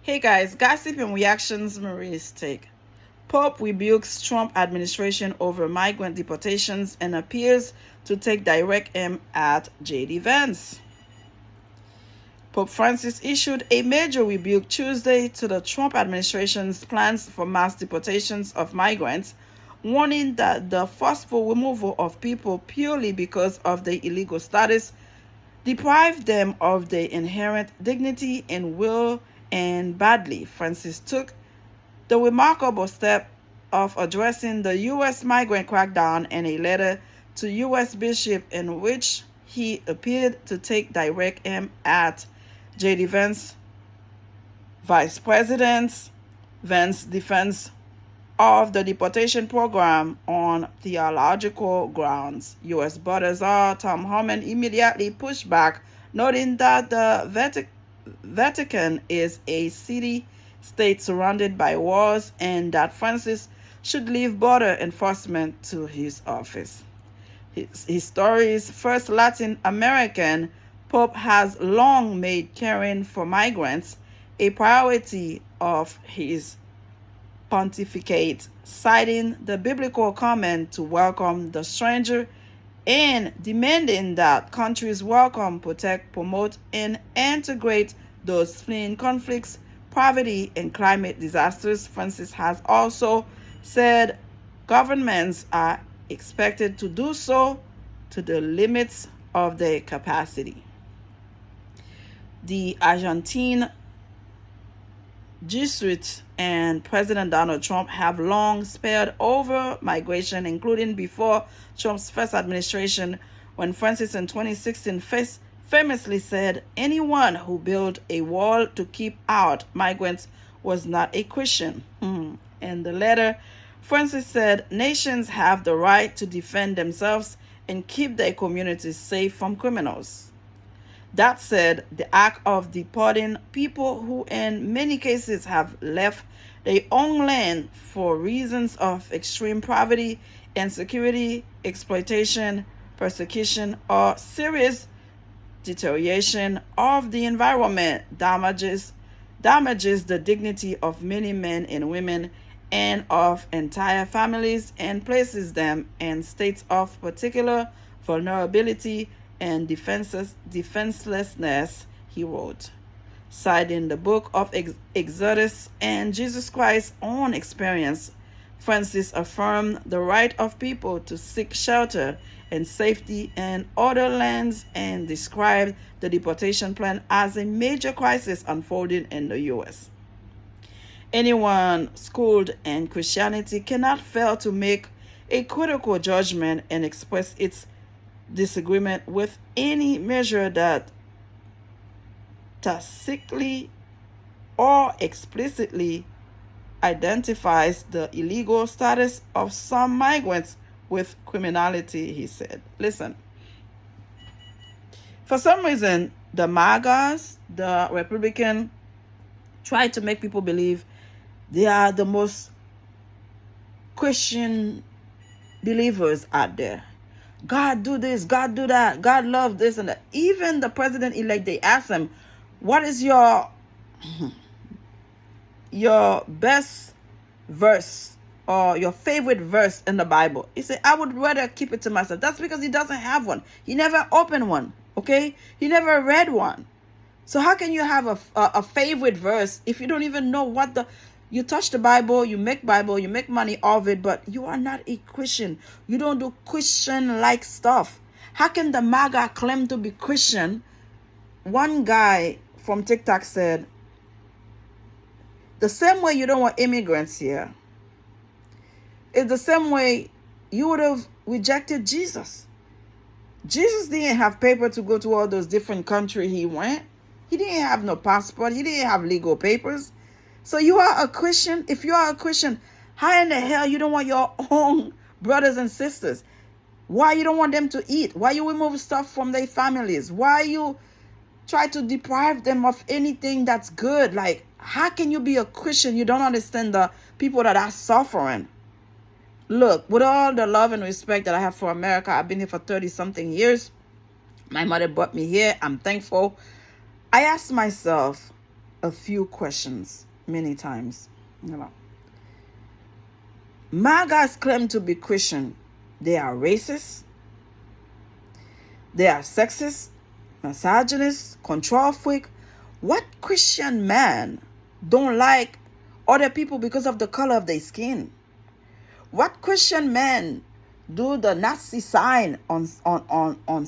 Hey guys, gossip and reactions, Marie's take. Pope rebukes Trump administration over migrant deportations and appears to take direct aim at J.D. Vance. Pope Francis issued a major rebuke Tuesday to the Trump administration's plans for mass deportations of migrants, warning that the forceful removal of people purely because of their illegal status deprive them of their inherent dignity and will, and badly. Francis took the remarkable step of addressing the U.S. migrant crackdown in a letter to U.S. Bishop in which he appeared to take direct aim at J.D. Vance, Vice President Vance's defense of the deportation program on theological grounds. U.S. Border Czar Tom Homan immediately pushed back, noting that the Vatican is a city-state surrounded by walls and that Francis should leave border enforcement to his office. His story's first Latin American Pope has long made caring for migrants a priority of his pontificate, citing the biblical command to welcome the stranger and demanding that countries welcome, protect, promote, and integrate those fleeing conflicts, poverty, and climate disasters. Francis has also said governments are expected to do so to the limits of their capacity. The Argentine Jesuits and President Donald Trump have long spared over migration, including before Trump's first administration, when Francis in 2016 famously said anyone who built a wall to keep out migrants was not a Christian. In the letter, Francis said nations have the right to defend themselves and keep their communities safe from criminals. That said, the act of deporting people who in many cases have left their own land for reasons of extreme poverty, insecurity, exploitation, persecution, or serious deterioration of the environment damages the dignity of many men and women and of entire families and places them in states of particular vulnerability and defenselessness, he wrote. Citing the book of Exodus and Jesus Christ's own experience, Francis affirmed the right of people to seek shelter and safety in other lands and described the deportation plan as a major crisis unfolding in the U.S. Anyone schooled in Christianity cannot fail to make a critical judgment and express its disagreement with any measure that tacitly or explicitly identifies the illegal status of some migrants with criminality, he said. Listen, for some reason, the MAGAs, the Republican, try to make people believe they are the most Christian believers out there. God do this, God do that, God love this and that. Even the president-elect, they ask him, what is your best verse or your favorite verse in the Bible? He said, I would rather keep it to myself. That's because he doesn't have one. He never opened one, okay? He never read one. So how can you have a favorite verse if you don't even know what you touch the Bible, you make money of it, but you are not a Christian. You don't do Christian-like stuff. How can the MAGA claim to be Christian? One guy from TikTok said, the same way you don't want immigrants here is the same way you would have rejected Jesus. Jesus didn't have paper to go to all those different countries he went. He didn't have no passport. He didn't have legal papers. So you are a Christian. If you are a Christian, how in the hell you don't want your own brothers and sisters? Why you don't want them to eat? Why you remove stuff from their families? Why you try to deprive them of anything that's good? Like, how can you be a Christian? You don't understand the people that are suffering. Look, with all the love and respect that I have for America, I've been here for 30-something years. My mother brought me here. I'm thankful. I asked myself, a few questions many times. MAGAs claim to be Christian. They are racist. They are sexist, misogynist, control freak. What Christian man don't like other people because of the color of their skin? What Christian man do the Nazi sign on